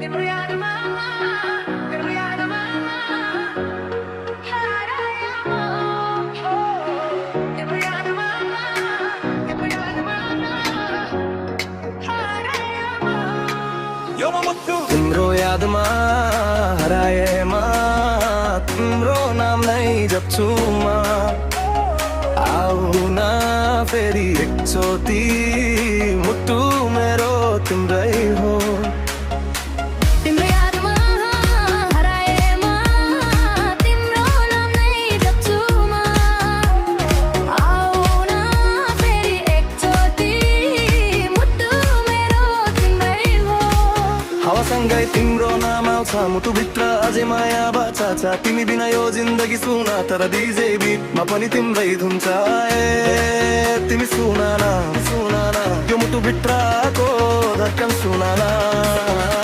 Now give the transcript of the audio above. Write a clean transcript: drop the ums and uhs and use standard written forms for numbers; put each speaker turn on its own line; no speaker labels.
तिम्रो यादमा तिम्रो यादमा हराएमा तिम्रो यादमा तिम्रो यादमा हराएमा
Yo mamutu
तिम्रो यादमा हराएमा तिम्रो नाम नै जप्छु म आऊ न फेरि एकचोटि मुटु मेरो तिम्रै हो
तिम्रो यादमा हराएमा तिम्रो नाम नै जप्छु म आऊ न फेरि एकचोटि मुटु मेरो तिम्रै हो
हावासँगै तिम्रो नाम आउँछ मुटुभित्र अझै माया बाचा छ तिमी बिना यो जिन्दगी सुना तर डिजे बिटमा पनि तिम्रै धुन छ ए तिमी सुना न यो मुटुभित्रको धड्कन सुना न